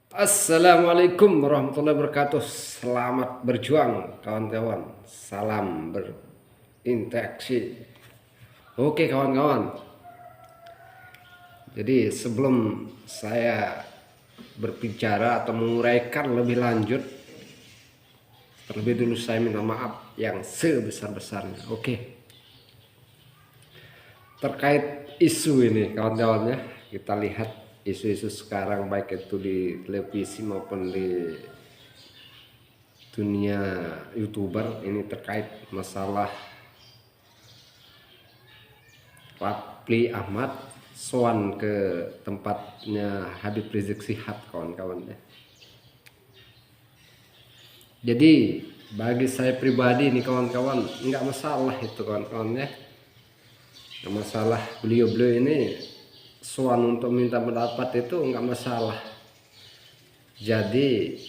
Assalamualaikum warahmatullahi wabarakatuh. Selamat berjuang kawan-kawan. Salam berinteraksi. Oke kawan-kawan. Jadi sebelum saya berbicara atau menguraikan lebih lanjut, terlebih dulu saya minta maaf yang sebesar-besarnya. Oke. Terkait isu ini kawan-kawan ya, kita lihat isu-isu sekarang baik itu di televisi maupun di dunia YouTuber ini terkait masalah Rafli Ahmad soan ke tempatnya Habib Rizik Syihab kawan-kawan ya. Jadi bagi saya pribadi ini kawan-kawan nggak masalah itu kawan-kawan ya. Nggak masalah beliau-beliau ini soan untuk minta pendapat itu nggak masalah. Jadi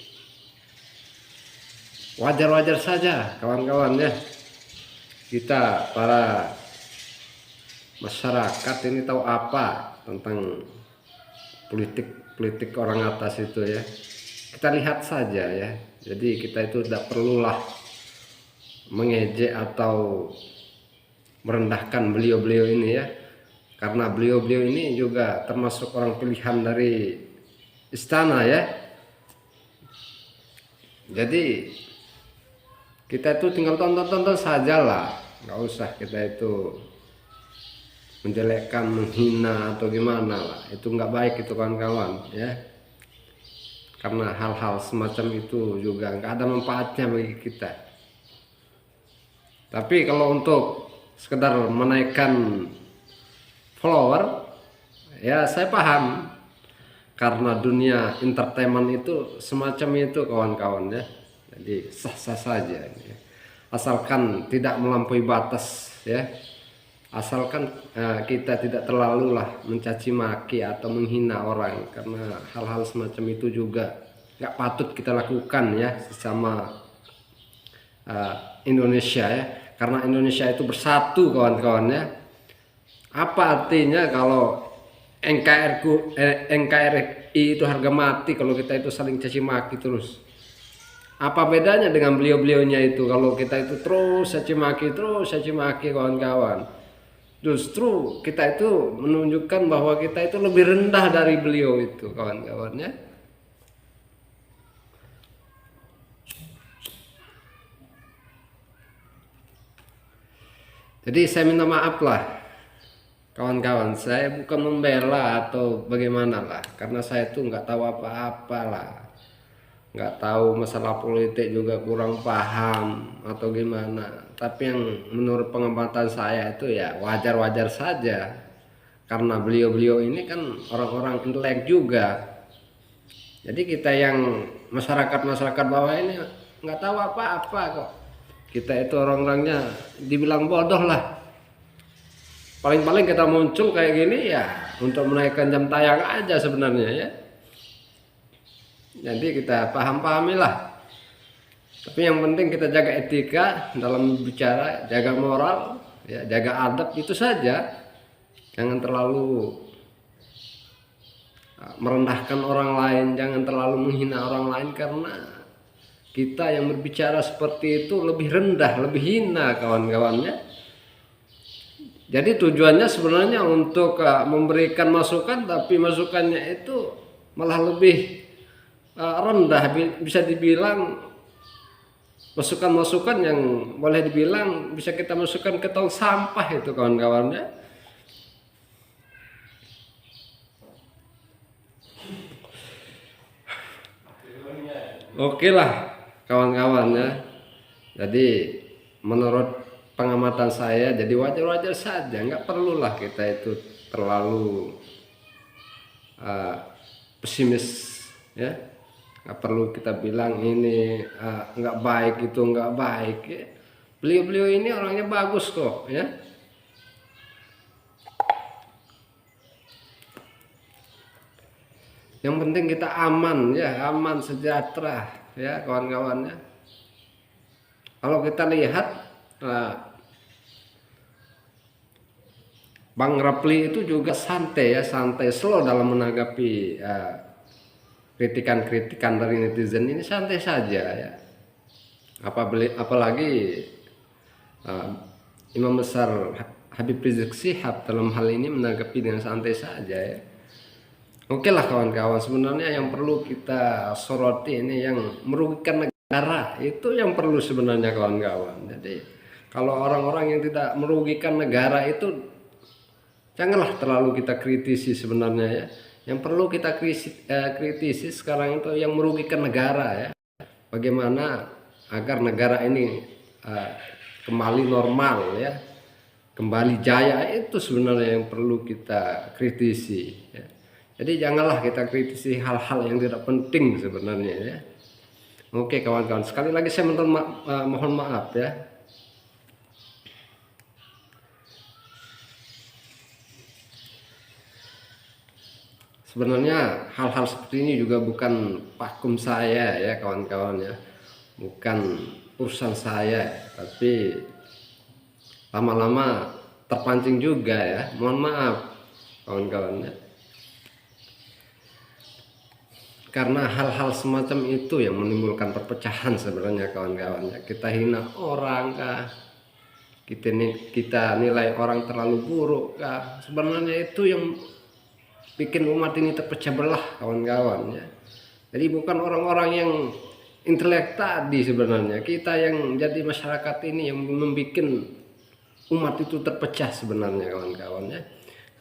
wajar-wajar saja kawan-kawan ya, kita para masyarakat ini tahu apa tentang politik orang atas itu ya, kita lihat saja ya. Jadi kita itu tidak perlulah mengejek atau merendahkan beliau-beliau ini ya, karena beliau-beliau ini juga termasuk orang pilihan dari istana ya. Jadi kita itu tinggal tonton-tonton saja lah, nggak usah kita itu menjelekkan, menghina atau gimana lah. Itu nggak baik itu kawan-kawan ya, karena hal-hal semacam itu juga nggak ada manfaatnya bagi kita. Tapi kalau untuk sekedar menaikkan follower ya saya paham, karena dunia entertainment itu semacam itu kawan-kawan ya. Jadi sah-sah saja ya, asalkan tidak melampaui batas ya, asalkan kita tidak terlalu lah mencaci maki atau menghina orang, karena hal-hal semacam itu juga nggak patut kita lakukan ya sesama Indonesia ya, karena Indonesia itu bersatu kawan-kawan ya. Apa artinya kalau NKRI itu harga mati kalau kita itu saling caci maki terus? Apa bedanya dengan beliau-beliaunya itu kalau kita itu terus caci maki kawan-kawan? Justru kita itu menunjukkan bahwa kita itu lebih rendah dari beliau itu kawan-kawannya. Jadi saya minta maaf lah kawan-kawan, saya bukan membela atau bagaimana lah, karena saya tuh nggak tahu apa-apa lah, nggak tahu masalah politik juga, kurang paham atau gimana. Tapi yang menurut pengamatan saya itu ya wajar-wajar saja, karena beliau-beliau ini kan orang-orang intelek juga. Jadi kita yang masyarakat bawah ini nggak tahu apa-apa kok. Kita itu orang-orangnya dibilang bodoh lah. Paling-paling kita muncul kayak gini ya untuk menaikkan jam tayang aja sebenarnya ya. Jadi kita paham-pahamilah. Tapi yang penting kita jaga etika dalam bicara, jaga moral, ya, jaga adab, itu saja. Jangan terlalu merendahkan orang lain, jangan terlalu menghina orang lain, karena kita yang berbicara seperti itu lebih rendah, lebih hina kawan-kawannya. Jadi tujuannya sebenarnya untuk memberikan masukan, tapi masukannya itu malah lebih rendah, bisa dibilang masukan-masukan yang boleh dibilang bisa kita masukkan ke tong sampah itu kawan-kawannya. Oke lah kawan-kawannya. Jadi menurut pengamatan saya jadi wajar-wajar saja, nggak perlulah kita itu terlalu pesimis ya. Nggak perlu kita bilang ini nggak baik, itu nggak baik ya. Beliau-beliau ini orangnya bagus kok ya. Yang penting kita aman ya, aman sejahtera ya kawan-kawannya. Kalau kita lihat Bang Rafli itu juga santai ya, santai, slow dalam menanggapi kritikan-kritikan dari netizen ini santai saja ya. Apalagi Imam Besar Habib Rizik Syihab dalam hal ini menanggapi dengan santai saja ya. Oke lah kawan-kawan, sebenarnya yang perlu kita soroti ini yang merugikan negara, itu yang perlu sebenarnya kawan-kawan. Jadi kalau orang-orang yang tidak merugikan negara itu janganlah terlalu kita kritisi sebenarnya ya. Yang perlu kita kritisi sekarang itu yang merugikan negara ya. Bagaimana agar negara ini kembali normal ya, kembali jaya, itu sebenarnya yang perlu kita kritisi ya. Jadi janganlah kita kritisi hal-hal yang tidak penting sebenarnya ya. Oke kawan-kawan, sekali lagi saya mohon maaf ya. Sebenarnya hal-hal seperti ini juga bukan pakum saya ya kawan-kawan ya. Bukan urusan saya, tapi lama-lama terpancing juga ya. Mohon maaf kawan-kawan ya. Karena hal-hal semacam itu yang menimbulkan perpecahan sebenarnya kawan-kawan ya. Kita hina orang kah, kita nilai orang terlalu buruk kah, sebenarnya itu yang bikin umat ini terpecah belah kawan-kawan ya. Jadi bukan orang-orang yang intelek tadi sebenarnya, kita yang jadi masyarakat ini yang membuat umat itu terpecah sebenarnya kawan-kawan ya.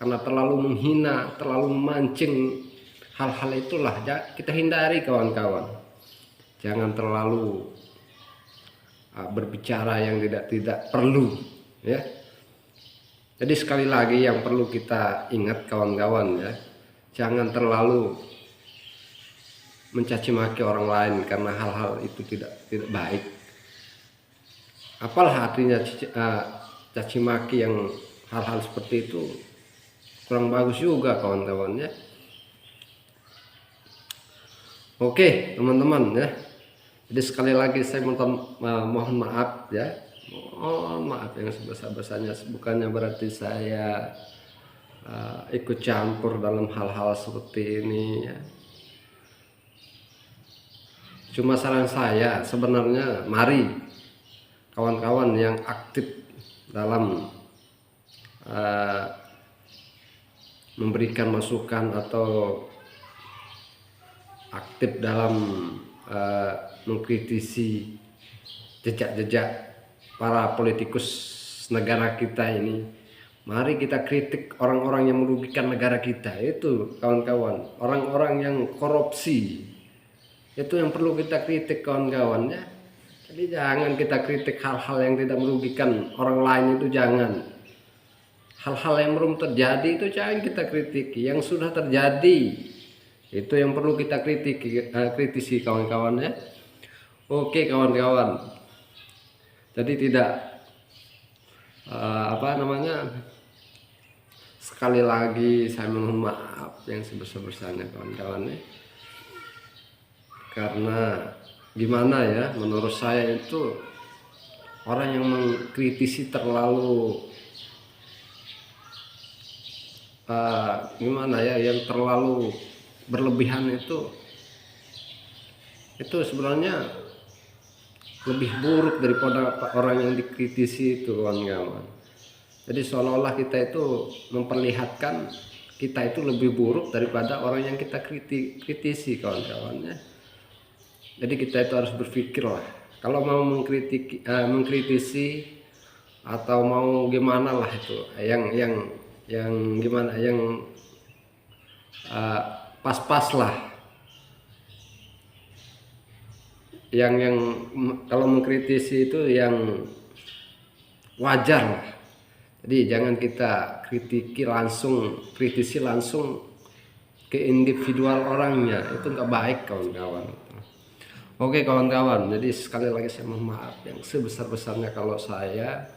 Karena terlalu menghina, terlalu memancing, hal-hal itulah kita hindari kawan-kawan. Jangan terlalu berbicara yang tidak perlu ya. Jadi sekali lagi yang perlu kita ingat kawan-kawan ya, jangan terlalu mencaci maki orang lain karena hal-hal itu tidak baik. Apalah artinya caci maki yang hal-hal seperti itu kurang bagus juga kawan-kawan ya. Oke teman-teman ya, jadi sekali lagi saya mohon maaf ya, mohon maaf yang sebesar-besarnya. Bukannya berarti saya ikut campur dalam hal-hal seperti ini ya. Cuma saran saya sebenarnya, mari kawan-kawan yang aktif dalam memberikan masukan atau aktif dalam mengkritisi jejak-jejak para politikus negara kita ini, mari kita kritik orang-orang yang merugikan negara kita. Itu kawan-kawan, orang-orang yang korupsi, itu yang perlu kita kritik kawan-kawan ya. Jadi jangan kita kritik hal-hal yang tidak merugikan orang lain, itu jangan. Hal-hal yang belum terjadi itu jangan kita kritiki. Yang sudah terjadi itu yang perlu kita kritisi kawan-kawan ya. Oke kawan-kawan, jadi tidak sekali lagi saya mohon maaf yang sebesar-besarnya kawan-kawan ya. Karena gimana ya, menurut saya itu orang yang mengkritisi terlalu yang terlalu berlebihan itu sebenarnya lebih buruk daripada orang yang dikritisi itu kawan-kawan. Jadi seolah-olah kita itu memperlihatkan kita itu lebih buruk daripada orang yang kita kritisi kawan-kawan ya. Jadi kita itu harus berpikir lah, kalau mau mengkritisi atau mau gimana lah itu yang gimana, yang pas-pas lah, yang kalau mengkritisi itu yang wajar lah. Jadi jangan kita kritisi langsung ke individual orangnya, itu nggak baik kawan-kawan. Oke kawan-kawan, jadi sekali lagi saya mohon maaf yang sebesar-besarnya kalau saya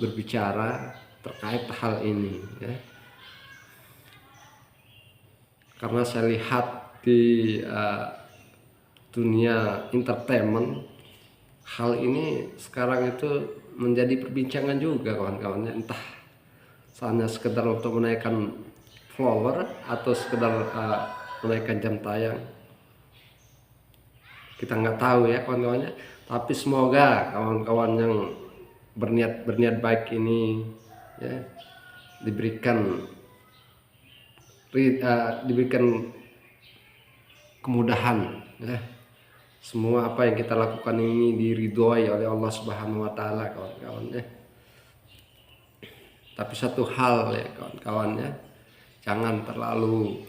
berbicara terkait hal ini ya. Karena saya lihat di dunia entertainment, hal ini sekarang itu menjadi perbincangan juga kawan-kawan, entah hanya sekedar untuk menaikkan follower atau sekedar menaikkan jam tayang. Kita nggak tahu ya kawan-kawannya, tapi semoga kawan-kawan yang berniat baik ini ya diberikan kemudahan ya. Semua apa yang kita lakukan ini diridhoi oleh Allah Subhanahu wa taala kawan-kawan ya. Tapi satu hal ya kawan-kawan ya, jangan terlalu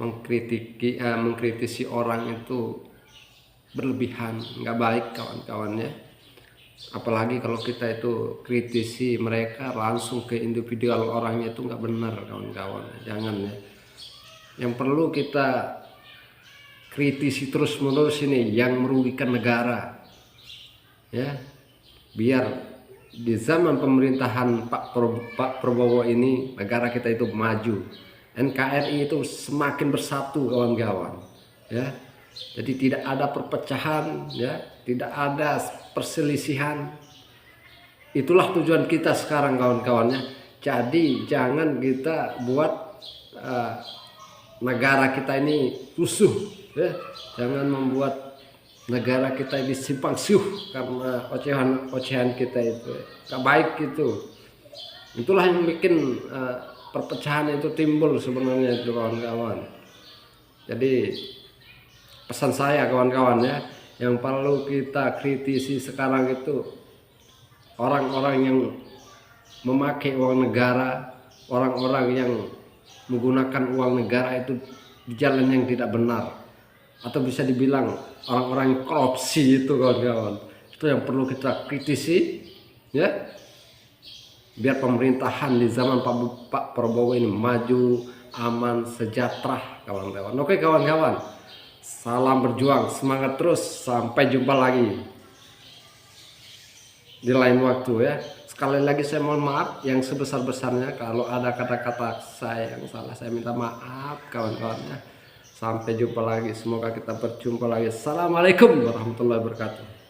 mengkritisi orang itu berlebihan, nggak baik kawan-kawan ya. Apalagi kalau kita itu kritisi mereka langsung ke individual orangnya, itu nggak benar kawan-kawan. Jangan ya. Yang perlu kita kritisi terus menerus ini yang merugikan negara ya, biar di zaman pemerintahan Pak Prabowo ini negara kita itu maju, NKRI itu semakin bersatu kawan-kawan ya. Jadi tidak ada perpecahan ya, tidak ada perselisihan. Itulah tujuan kita sekarang kawan-kawannya. Jadi jangan kita buat negara kita ini rusuh ya. Jangan membuat negara kita ini simpang siur karena ocehan kita itu gak baik gitu. Itulah yang bikin perpecahan itu timbul sebenarnya itu kawan-kawan. Jadi pesan saya kawan-kawan ya, yang perlu kita kritisi sekarang itu orang-orang yang memakai uang negara, orang-orang yang menggunakan uang negara itu di jalan yang tidak benar, atau bisa dibilang orang-orang yang korupsi itu kawan-kawan. Itu yang perlu kita kritisi ya, biar pemerintahan di zaman Pak Prabowo ini maju, aman, sejahtera kawan-kawan. Oke kawan-kawan, salam berjuang, semangat terus, sampai jumpa lagi di lain waktu ya. Sekali lagi saya mohon maaf yang sebesar-besarnya kalau ada kata-kata saya yang salah, saya minta maaf kawan-kawan ya. Sampai jumpa lagi, semoga kita berjumpa lagi. Assalamualaikum warahmatullahi wabarakatuh.